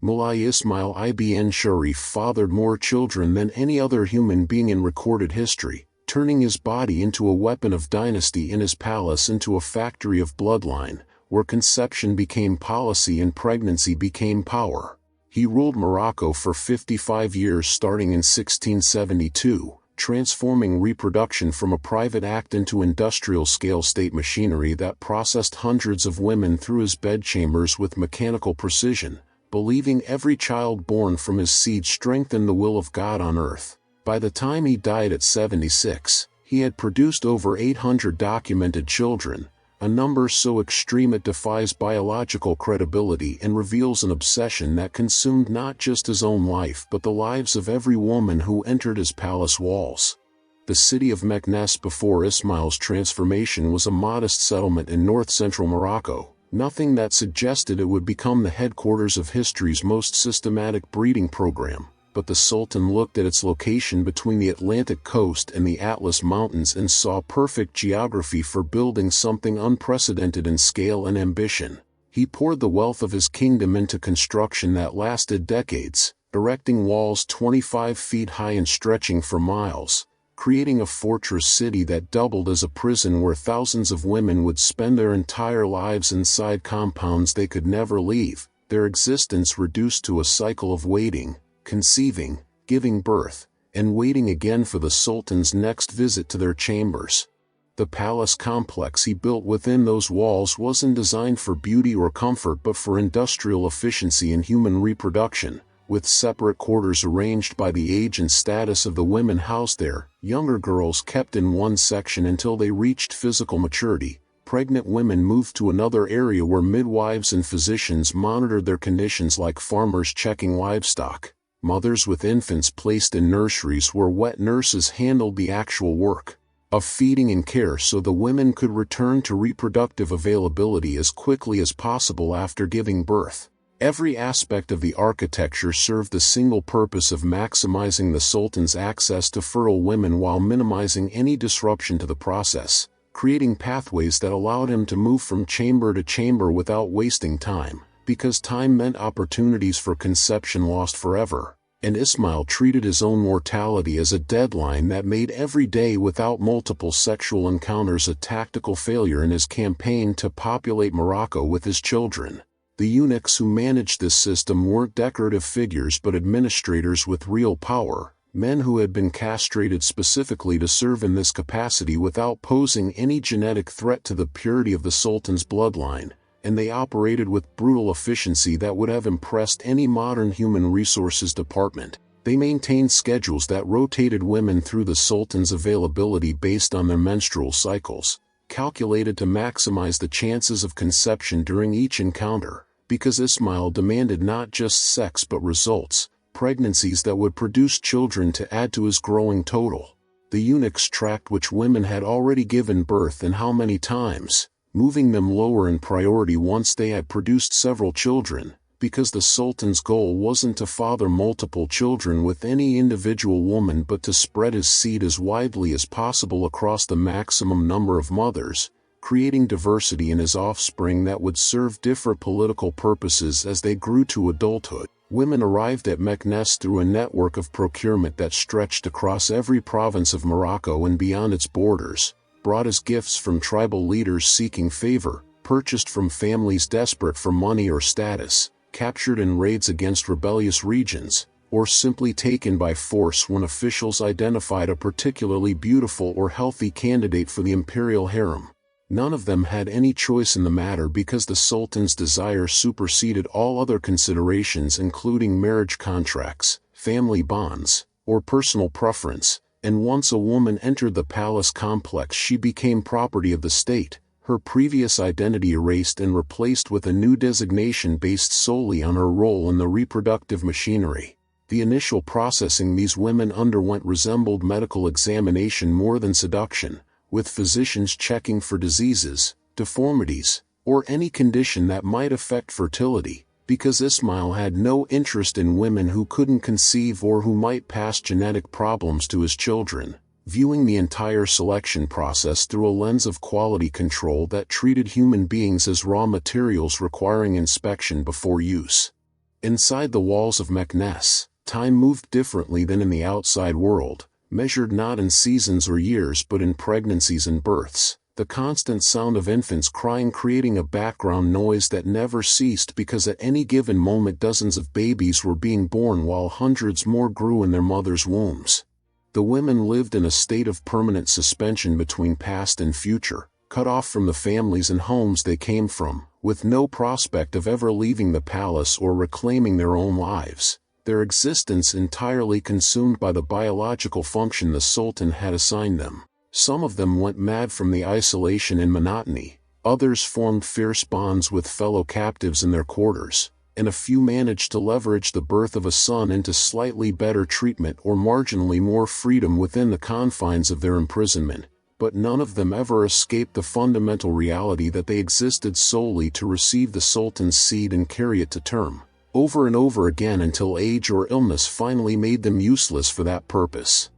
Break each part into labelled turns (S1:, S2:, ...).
S1: Moulay Ismail ibn Sharif fathered more children than any other human being in recorded history, turning his body into a weapon of dynasty and his palace into a factory of bloodline, where conception became policy and pregnancy became power. He ruled Morocco for 55 years starting in 1672, transforming reproduction from a private act into industrial-scale state machinery that processed hundreds of women through his bedchambers with mechanical precision, believing every child born from his seed strengthened the will of God on earth. By the time he died at 76, he had produced over 800 documented children, a number so extreme it defies biological credibility and reveals an obsession that consumed not just his own life but the lives of every woman who entered his palace walls. The city of Meknes before Ismail's transformation was a modest settlement in north-central Morocco, nothing that suggested it would become the headquarters of history's most systematic breeding program. But the Sultan looked at its location between the Atlantic coast and the Atlas Mountains and saw perfect geography for building something unprecedented in scale and ambition. He poured the wealth of his kingdom into construction that lasted decades, erecting walls 25 feet high and stretching for miles, creating a fortress city that doubled as a prison where thousands of women would spend their entire lives inside compounds they could never leave, their existence reduced to a cycle of waiting, conceiving, giving birth, and waiting again for the Sultan's next visit to their chambers. The palace complex he built within those walls wasn't designed for beauty or comfort but for industrial efficiency and human reproduction, with separate quarters arranged by the age and status of the women housed there. Younger girls kept in one section until they reached physical maturity. Pregnant women moved to another area where midwives and physicians monitored their conditions like farmers checking livestock. Mothers with infants placed in nurseries where wet nurses handled the actual work of feeding and care so the women could return to reproductive availability as quickly as possible after giving birth. Every aspect of the architecture served the single purpose of maximizing the Sultan's access to fertile women while minimizing any disruption to the process, creating pathways that allowed him to move from chamber to chamber without wasting time, because time meant opportunities for conception lost forever, and Ismail treated his own mortality as a deadline that made every day without multiple sexual encounters a tactical failure in his campaign to populate Morocco with his children. The eunuchs who managed this system weren't decorative figures but administrators with real power, men who had been castrated specifically to serve in this capacity without posing any genetic threat to the purity of the Sultan's bloodline, and they operated with brutal efficiency that would have impressed any modern human resources department. They maintained schedules that rotated women through the Sultan's availability based on their menstrual cycles, calculated to maximize the chances of conception during each encounter, because Ismail demanded not just sex but results, pregnancies that would produce children to add to his growing total. The eunuchs tracked which women had already given birth and how many times, moving them lower in priority once they had produced several children, because the Sultan's goal wasn't to father multiple children with any individual woman but to spread his seed as widely as possible across the maximum number of mothers, creating diversity in his offspring that would serve different political purposes as they grew to adulthood. Women arrived at Meknes through a network of procurement that stretched across every province of Morocco and beyond its borders, brought as gifts from tribal leaders seeking favor, purchased from families desperate for money or status, captured in raids against rebellious regions, or simply taken by force when officials identified a particularly beautiful or healthy candidate for the imperial harem. None of them had any choice in the matter because the Sultan's desire superseded all other considerations including marriage contracts, family bonds, or personal preference, and once a woman entered the palace complex she became property of the state, her previous identity erased and replaced with a new designation based solely on her role in the reproductive machinery. The initial processing these women underwent resembled medical examination more than seduction, with physicians checking for diseases, deformities, or any condition that might affect fertility, because Ismail had no interest in women who couldn't conceive or who might pass genetic problems to his children, viewing the entire selection process through a lens of quality control that treated human beings as raw materials requiring inspection before use. Inside the walls of Meknes, time moved differently than in the outside world, measured not in seasons or years but in pregnancies and births, the constant sound of infants crying creating a background noise that never ceased because at any given moment dozens of babies were being born while hundreds more grew in their mothers' wombs. The women lived in a state of permanent suspension between past and future, cut off from the families and homes they came from, with no prospect of ever leaving the palace or reclaiming their own lives, their existence entirely consumed by the biological function the Sultan had assigned them. Some of them went mad from the isolation and monotony, others formed fierce bonds with fellow captives in their quarters, and a few managed to leverage the birth of a son into slightly better treatment or marginally more freedom within the confines of their imprisonment, but none of them ever escaped the fundamental reality that they existed solely to receive the Sultan's seed and carry it to term, over and over again until age or illness finally made them useless for that purpose.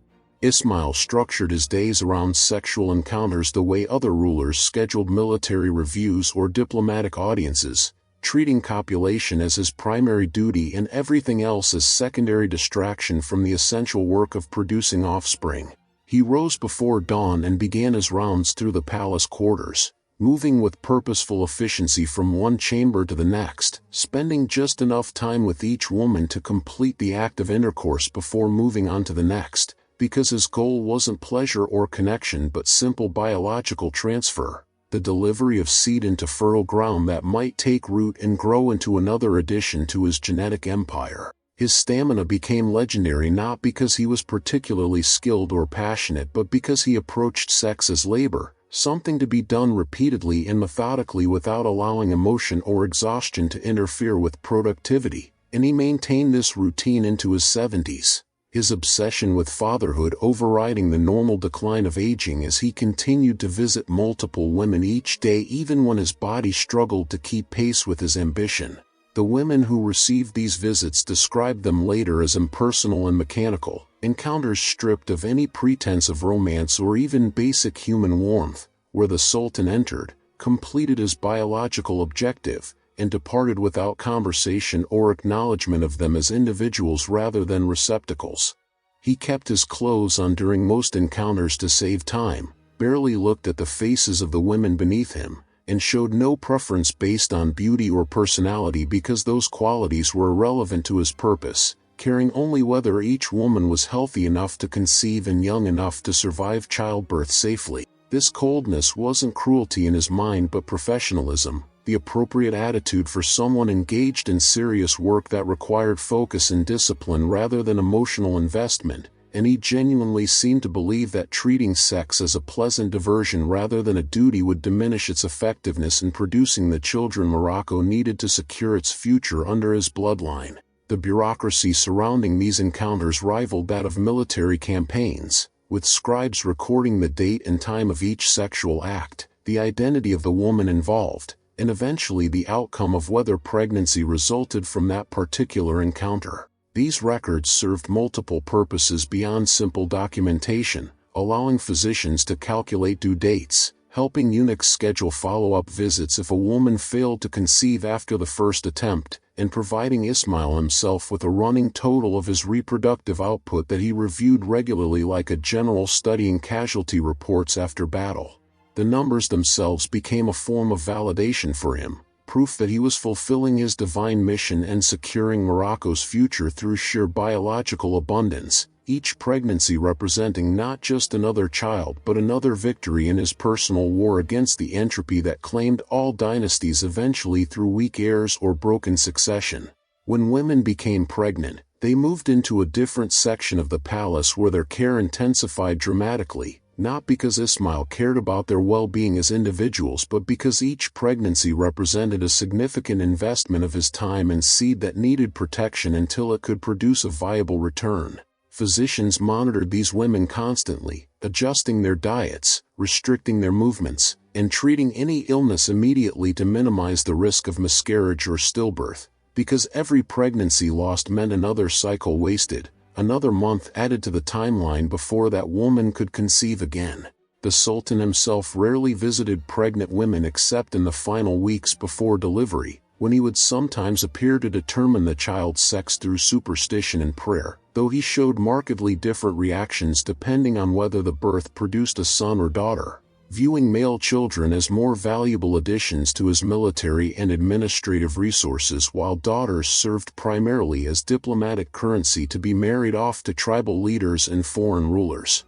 S1: Ismail structured his days around sexual encounters the way other rulers scheduled military reviews or diplomatic audiences, treating copulation as his primary duty and everything else as secondary distraction from the essential work of producing offspring. He rose before dawn and began his rounds through the palace quarters, moving with purposeful efficiency from one chamber to the next, spending just enough time with each woman to complete the act of intercourse before moving on to the next, because his goal wasn't pleasure or connection but simple biological transfer, the delivery of seed into fertile ground that might take root and grow into another addition to his genetic empire. His stamina became legendary not because he was particularly skilled or passionate but because he approached sex as labor, something to be done repeatedly and methodically without allowing emotion or exhaustion to interfere with productivity, and he maintained this routine into his 70s. His obsession with fatherhood overriding the normal decline of aging as he continued to visit multiple women each day even when his body struggled to keep pace with his ambition. The women who received these visits described them later as impersonal and mechanical, encounters stripped of any pretense of romance or even basic human warmth, where the Sultan entered, completed his biological objective, and departed without conversation or acknowledgement of them as individuals rather than receptacles. He kept his clothes on during most encounters to save time, barely looked at the faces of the women beneath him, and showed no preference based on beauty or personality because those qualities were irrelevant to his purpose, caring only whether each woman was healthy enough to conceive and young enough to survive childbirth safely. This coldness wasn't cruelty in his mind but professionalism, the appropriate attitude for someone engaged in serious work that required focus and discipline rather than emotional investment, and he genuinely seemed to believe that treating sex as a pleasant diversion rather than a duty would diminish its effectiveness in producing the children Morocco needed to secure its future under his bloodline. The bureaucracy surrounding these encounters rivaled that of military campaigns, with scribes recording the date and time of each sexual act, the identity of the woman involved, and eventually the outcome of whether pregnancy resulted from that particular encounter. These records served multiple purposes beyond simple documentation, allowing physicians to calculate due dates, helping eunuchs schedule follow-up visits if a woman failed to conceive after the first attempt, and providing Ismail himself with a running total of his reproductive output that he reviewed regularly like a general studying casualty reports after battle. The numbers themselves became a form of validation for him, proof that he was fulfilling his divine mission and securing Morocco's future through sheer biological abundance, each pregnancy representing not just another child but another victory in his personal war against the entropy that claimed all dynasties eventually through weak heirs or broken succession. When women became pregnant, they moved into a different section of the palace where their care intensified dramatically, not because Ismail cared about their well-being as individuals but because each pregnancy represented a significant investment of his time and seed that needed protection until it could produce a viable return. Physicians monitored these women constantly, adjusting their diets, restricting their movements, and treating any illness immediately to minimize the risk of miscarriage or stillbirth, because every pregnancy lost meant another cycle wasted, another month added to the timeline before that woman could conceive again. The Sultan himself rarely visited pregnant women except in the final weeks before delivery, when he would sometimes appear to determine the child's sex through superstition and prayer, though he showed markedly different reactions depending on whether the birth produced a son or daughter, viewing male children as more valuable additions to his military and administrative resources, while daughters served primarily as diplomatic currency to be married off to tribal leaders and foreign rulers.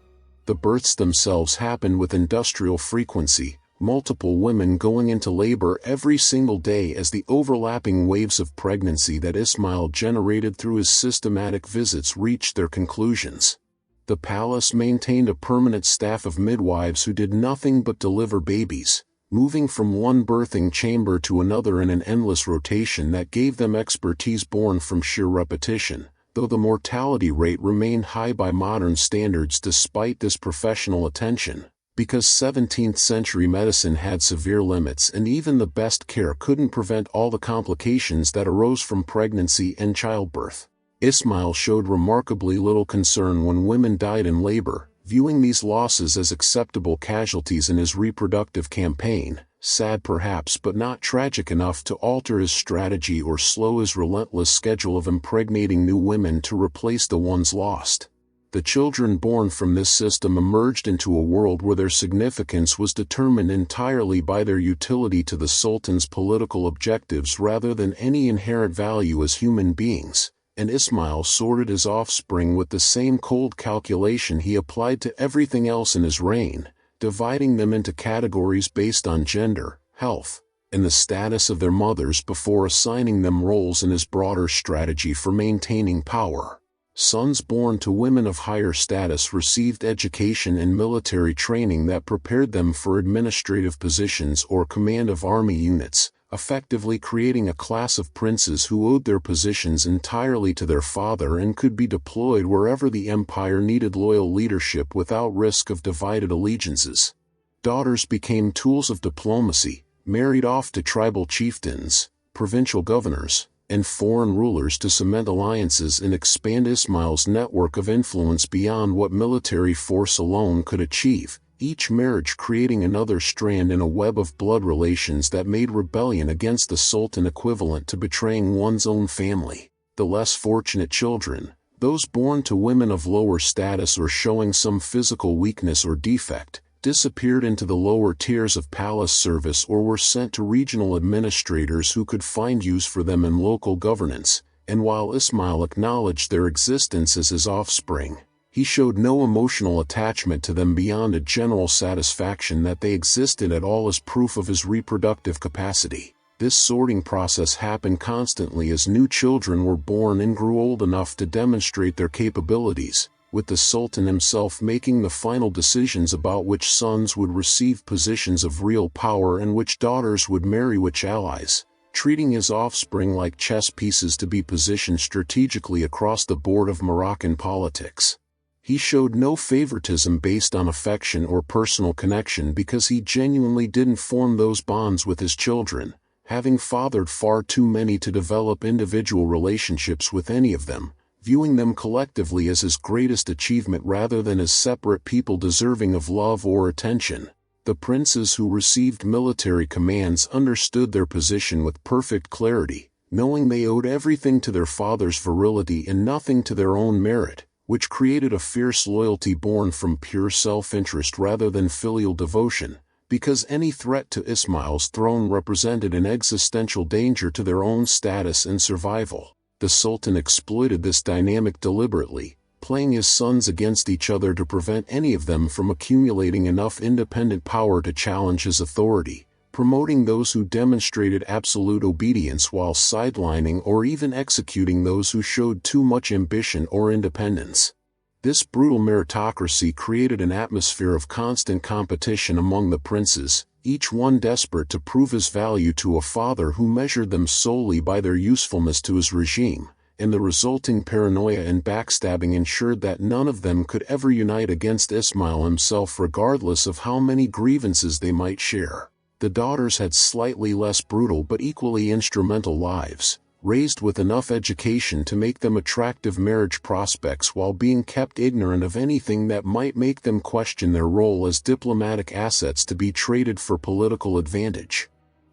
S1: The births themselves happened with industrial frequency, multiple women going into labor every single day as the overlapping waves of pregnancy that Ismail generated through his systematic visits reached their conclusions. The palace maintained a permanent staff of midwives who did nothing but deliver babies, moving from one birthing chamber to another in an endless rotation that gave them expertise born from sheer repetition, though the mortality rate remained high by modern standards despite this professional attention, because 17th-century medicine had severe limits and even the best care couldn't prevent all the complications that arose from pregnancy and childbirth. Ismail showed remarkably little concern when women died in labor, viewing these losses as acceptable casualties in his reproductive campaign, sad perhaps but not tragic enough to alter his strategy or slow his relentless schedule of impregnating new women to replace the ones lost. The children born from this system emerged into a world where their significance was determined entirely by their utility to the Sultan's political objectives rather than any inherent value as human beings, and Ismail sorted his offspring with the same cold calculation he applied to everything else in his reign, dividing them into categories based on gender, health, and the status of their mothers before assigning them roles in his broader strategy for maintaining power. Sons born to women of higher status received education and military training that prepared them for administrative positions or command of army units, effectively creating a class of princes who owed their positions entirely to their father and could be deployed wherever the empire needed loyal leadership without risk of divided allegiances. Daughters became tools of diplomacy, married off to tribal chieftains, provincial governors, and foreign rulers to cement alliances and expand Ismail's network of influence beyond what military force alone could achieve, each marriage creating another strand in a web of blood relations that made rebellion against the Sultan equivalent to betraying one's own family. The less fortunate children, those born to women of lower status or showing some physical weakness or defect, disappeared into the lower tiers of palace service or were sent to regional administrators who could find use for them in local governance, and while Ismail acknowledged their existence as his offspring, he showed no emotional attachment to them beyond a general satisfaction that they existed at all as proof of his reproductive capacity. This sorting process happened constantly as new children were born and grew old enough to demonstrate their capabilities, with the Sultan himself making the final decisions about which sons would receive positions of real power and which daughters would marry which allies, treating his offspring like chess pieces to be positioned strategically across the board of Moroccan politics. He showed no favoritism based on affection or personal connection because he genuinely didn't form those bonds with his children, having fathered far too many to develop individual relationships with any of them, viewing them collectively as his greatest achievement rather than as separate people deserving of love or attention. The princes who received military commands understood their position with perfect clarity, knowing they owed everything to their father's virility and nothing to their own merit, which created a fierce loyalty born from pure self-interest rather than filial devotion, because any threat to Ismail's throne represented an existential danger to their own status and survival. The Sultan exploited this dynamic deliberately, playing his sons against each other to prevent any of them from accumulating enough independent power to challenge his authority, promoting those who demonstrated absolute obedience while sidelining or even executing those who showed too much ambition or independence. This brutal meritocracy created an atmosphere of constant competition among the princes, each one desperate to prove his value to a father who measured them solely by their usefulness to his regime, and the resulting paranoia and backstabbing ensured that none of them could ever unite against Ismail himself regardless of how many grievances they might share. The daughters had slightly less brutal but equally instrumental lives, raised with enough education to make them attractive marriage prospects while being kept ignorant of anything that might make them question their role as diplomatic assets to be traded for political advantage.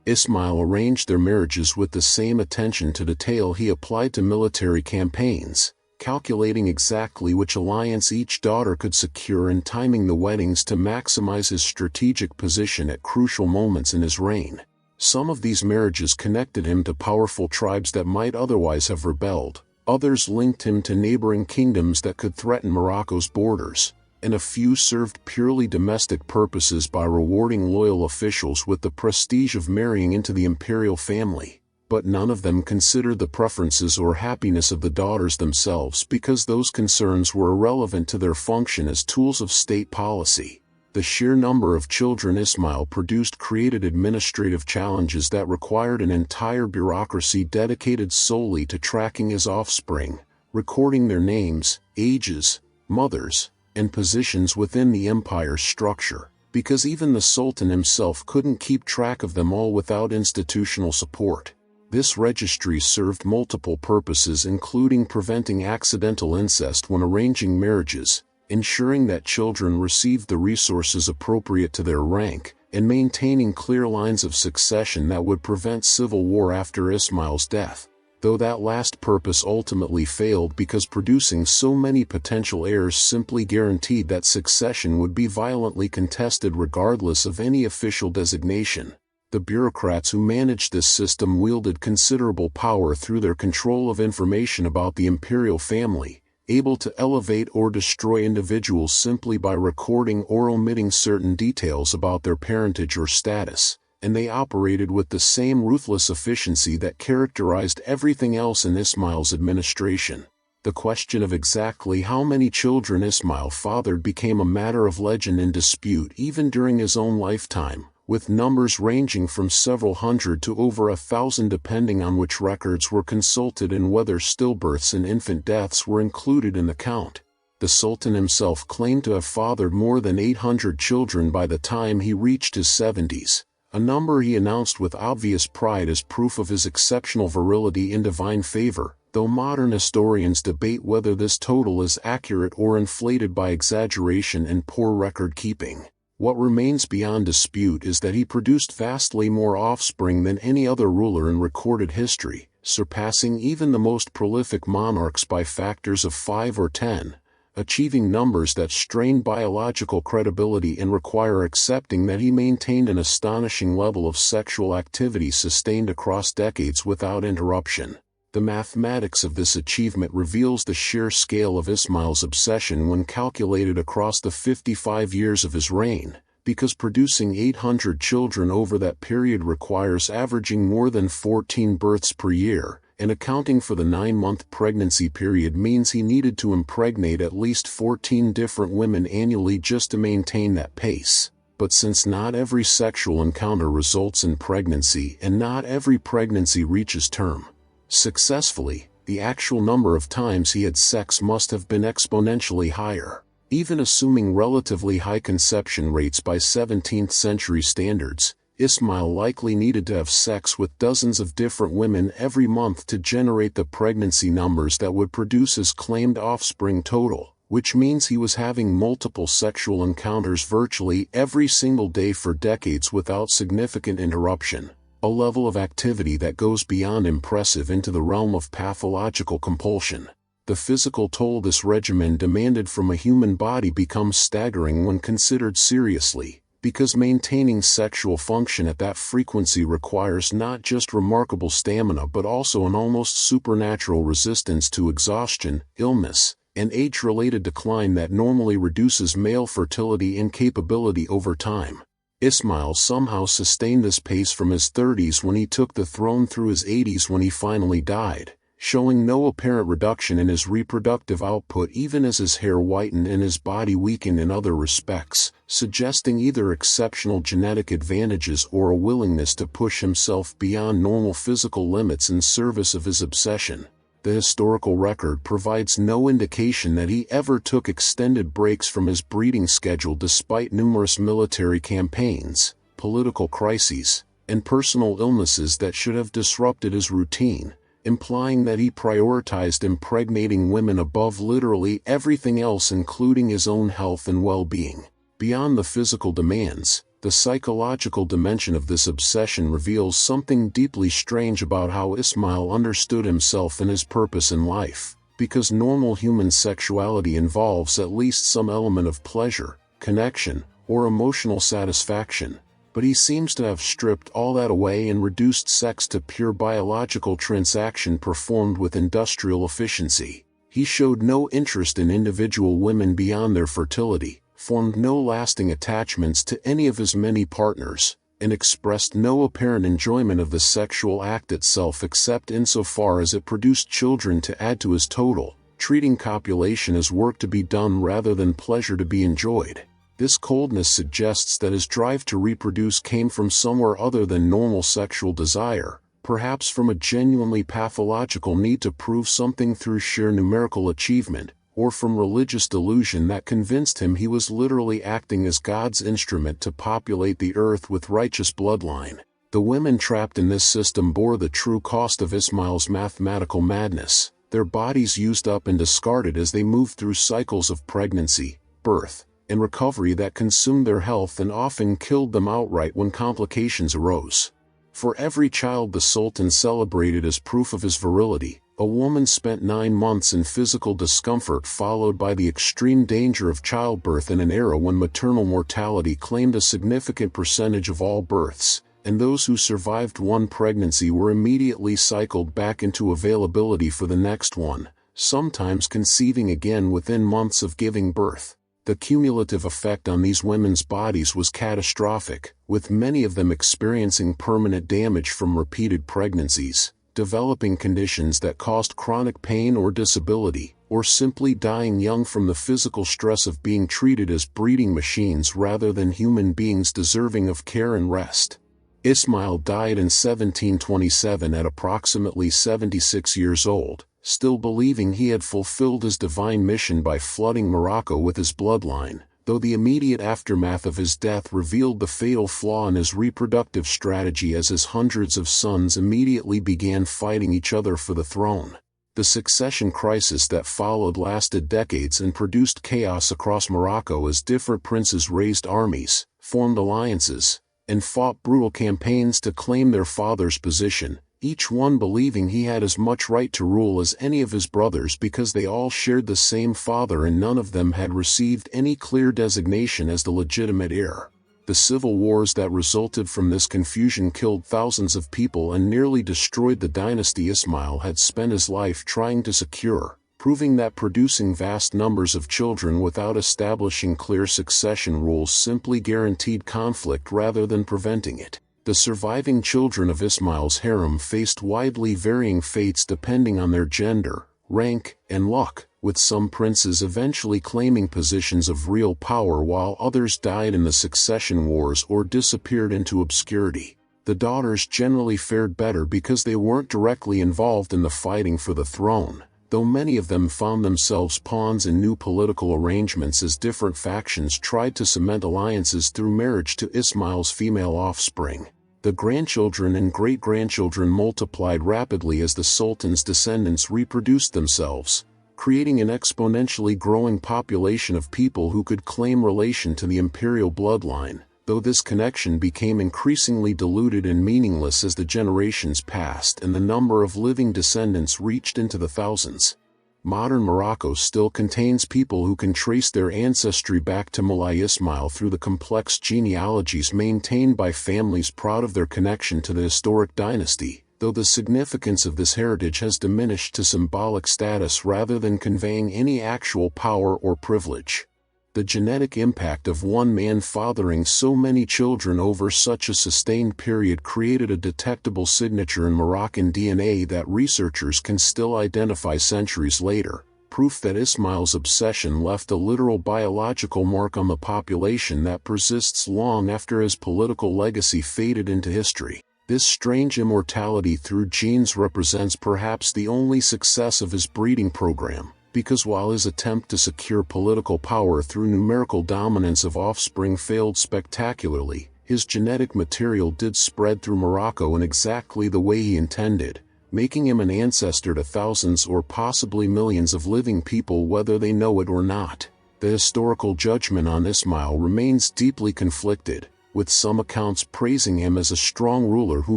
S1: Ismail arranged their marriages with the same attention to detail he applied to military campaigns, calculating exactly which alliance each daughter could secure and timing the weddings to maximize his strategic position at crucial moments in his reign. Some of these marriages connected him to powerful tribes that might otherwise have rebelled, others linked him to neighboring kingdoms that could threaten Morocco's borders, and a few served purely domestic purposes by rewarding loyal officials with the prestige of marrying into the imperial family. But none of them considered the preferences or happiness of the daughters themselves because those concerns were irrelevant to their function as tools of state policy. The sheer number of children Ismail produced created administrative challenges that required an entire bureaucracy dedicated solely to tracking his offspring, recording their names, ages, mothers, and positions within the empire's structure, because even the Sultan himself couldn't keep track of them all without institutional support. This registry served multiple purposes, including preventing accidental incest when arranging marriages, ensuring that children received the resources appropriate to their rank, and maintaining clear lines of succession that would prevent civil war after Ismail's death, though that last purpose ultimately failed because producing so many potential heirs simply guaranteed that succession would be violently contested regardless of any official designation. The bureaucrats who managed this system wielded considerable power through their control of information about the imperial family, able to elevate or destroy individuals simply by recording or omitting certain details about their parentage or status, and they operated with the same ruthless efficiency that characterized everything else in Ismail's administration. The question of exactly how many children Ismail fathered became a matter of legend and dispute even during his own lifetime, with numbers ranging from several hundred to over 1,000 depending on which records were consulted and whether stillbirths and infant deaths were included in the count. The Sultan himself claimed to have fathered more than 800 children by the time he reached his 70s, a number he announced with obvious pride as proof of his exceptional virility and divine favor, though modern historians debate whether this total is accurate or inflated by exaggeration and poor record-keeping. What remains beyond dispute is that he produced vastly more offspring than any other ruler in recorded history, surpassing even the most prolific monarchs by factors of 5 or 10, achieving numbers that strain biological credibility and require accepting that he maintained an astonishing level of sexual activity sustained across decades without interruption. The mathematics of this achievement reveals the sheer scale of Ismail's obsession when calculated across the 55 years of his reign, because producing 800 children over that period requires averaging more than 14 births per year, and accounting for the 9-month pregnancy period means he needed to impregnate at least 14 different women annually just to maintain that pace. But since not every sexual encounter results in pregnancy and not every pregnancy reaches term successfully, the actual number of times he had sex must have been exponentially higher. Even assuming relatively high conception rates by 17th century standards, Ismail likely needed to have sex with dozens of different women every month to generate the pregnancy numbers that would produce his claimed offspring total, which means he was having multiple sexual encounters virtually every single day for decades without significant interruption. A level of activity that goes beyond impressive into the realm of pathological compulsion. The physical toll this regimen demanded from a human body becomes staggering when considered seriously, because maintaining sexual function at that frequency requires not just remarkable stamina but also an almost supernatural resistance to exhaustion, illness, and age-related decline that normally reduces male fertility and capability over time. Ismail somehow sustained this pace from his 30s when he took the throne through his 80s when he finally died, showing no apparent reduction in his reproductive output even as his hair whitened and his body weakened in other respects, suggesting either exceptional genetic advantages or a willingness to push himself beyond normal physical limits in service of his obsession. The historical record provides no indication that he ever took extended breaks from his breeding schedule despite numerous military campaigns, political crises, and personal illnesses that should have disrupted his routine, implying that he prioritized impregnating women above literally everything else including his own health and well-being. Beyond the physical demands, The psychological dimension of this obsession reveals something deeply strange about how Ismail understood himself and his purpose in life, because normal human sexuality involves at least some element of pleasure, connection, or emotional satisfaction, but he seems to have stripped all that away and reduced sex to pure biological transaction performed with industrial efficiency. He showed no interest in individual women beyond their fertility, formed no lasting attachments to any of his many partners, and expressed no apparent enjoyment of the sexual act itself except insofar as it produced children to add to his total, treating copulation as work to be done rather than pleasure to be enjoyed. This coldness suggests that his drive to reproduce came from somewhere other than normal sexual desire, perhaps from a genuinely pathological need to prove something through sheer numerical achievement, or from religious delusion that convinced him he was literally acting as God's instrument to populate the earth with righteous bloodline. The women trapped in this system bore the true cost of Ismail's mathematical madness, their bodies used up and discarded as they moved through cycles of pregnancy, birth, and recovery that consumed their health and often killed them outright when complications arose. For every child the Sultan celebrated as proof of his virility, a woman spent 9 months in physical discomfort followed by the extreme danger of childbirth in an era when maternal mortality claimed a significant percentage of all births, and those who survived one pregnancy were immediately cycled back into availability for the next one, sometimes conceiving again within months of giving birth. The cumulative effect on these women's bodies was catastrophic, with many of them experiencing permanent damage from repeated pregnancies, developing conditions that caused chronic pain or disability, or simply dying young from the physical stress of being treated as breeding machines rather than human beings deserving of care and rest. Ismail died in 1727 at approximately 76 years old, still believing he had fulfilled his divine mission by flooding Morocco with his bloodline, though the immediate aftermath of his death revealed the fatal flaw in his reproductive strategy as his hundreds of sons immediately began fighting each other for the throne. The succession crisis that followed lasted decades and produced chaos across Morocco as different princes raised armies, formed alliances, and fought brutal campaigns to claim their father's position, each one believing he had as much right to rule as any of his brothers because they all shared the same father and none of them had received any clear designation as the legitimate heir. The civil wars that resulted from this confusion killed thousands of people and nearly destroyed the dynasty Ismail had spent his life trying to secure, proving that producing vast numbers of children without establishing clear succession rules simply guaranteed conflict rather than preventing it. The surviving children of Ismail's harem faced widely varying fates depending on their gender, rank, and luck, with some princes eventually claiming positions of real power while others died in the succession wars or disappeared into obscurity. The daughters generally fared better because they weren't directly involved in the fighting for the throne, though many of them found themselves pawns in new political arrangements as different factions tried to cement alliances through marriage to Ismail's female offspring. The grandchildren and great-grandchildren multiplied rapidly as the Sultan's descendants reproduced themselves, creating an exponentially growing population of people who could claim relation to the imperial bloodline, though this connection became increasingly diluted and meaningless as the generations passed and the number of living descendants reached into the thousands. Modern Morocco still contains people who can trace their ancestry back to Moulay Ismail through the complex genealogies maintained by families proud of their connection to the historic dynasty, though the significance of this heritage has diminished to symbolic status rather than conveying any actual power or privilege. The genetic impact of one man fathering so many children over such a sustained period created a detectable signature in Moroccan DNA that researchers can still identify centuries later, proof that Ismail's obsession left a literal biological mark on the population that persists long after his political legacy faded into history. This strange immortality through genes represents perhaps the only success of his breeding program, because while his attempt to secure political power through numerical dominance of offspring failed spectacularly, his genetic material did spread through Morocco in exactly the way he intended, making him an ancestor to thousands or possibly millions of living people whether they know it or not. The historical judgment on Ismail remains deeply conflicted, with some accounts praising him as a strong ruler who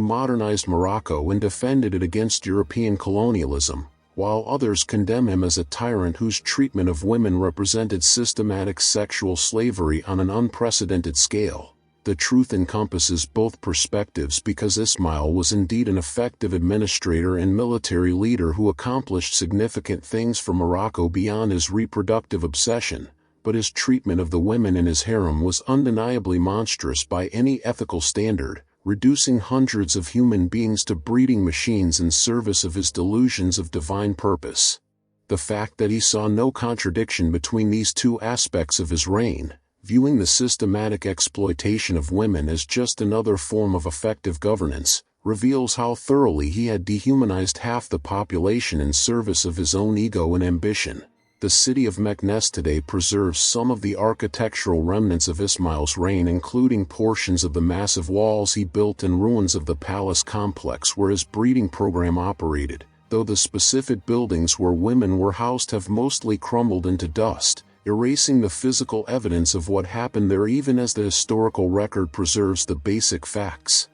S1: modernized Morocco and defended it against European colonialism, while others condemn him as a tyrant whose treatment of women represented systematic sexual slavery on an unprecedented scale. The truth encompasses both perspectives because Ismail was indeed an effective administrator and military leader who accomplished significant things for Morocco beyond his reproductive obsession, but his treatment of the women in his harem was undeniably monstrous by any ethical standard, reducing hundreds of human beings to breeding machines in service of his delusions of divine purpose. The fact that he saw no contradiction between these two aspects of his reign, viewing the systematic exploitation of women as just another form of effective governance, reveals how thoroughly he had dehumanized half the population in service of his own ego and ambition. The city of Meknes today preserves some of the architectural remnants of Ismail's reign, including portions of the massive walls he built and ruins of the palace complex where his breeding program operated, though the specific buildings where women were housed have mostly crumbled into dust, erasing the physical evidence of what happened there even as the historical record preserves the basic facts.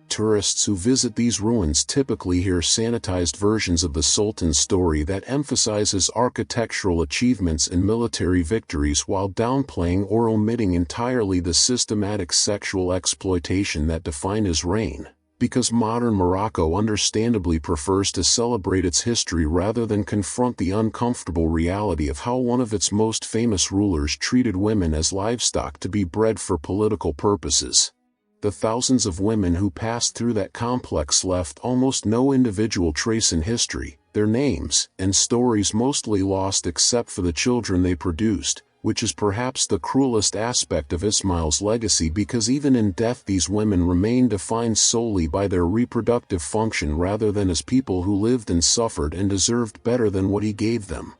S1: Tourists who visit these ruins typically hear sanitized versions of the Sultan's story that emphasize his architectural achievements and military victories while downplaying or omitting entirely the systematic sexual exploitation that defined his reign, because modern Morocco understandably prefers to celebrate its history rather than confront the uncomfortable reality of how one of its most famous rulers treated women as livestock to be bred for political purposes. The thousands of women who passed through that complex left almost no individual trace in history, their names and stories mostly lost except for the children they produced, which is perhaps the cruelest aspect of Ismail's legacy because even in death these women remain defined solely by their reproductive function rather than as people who lived and suffered and deserved better than what he gave them.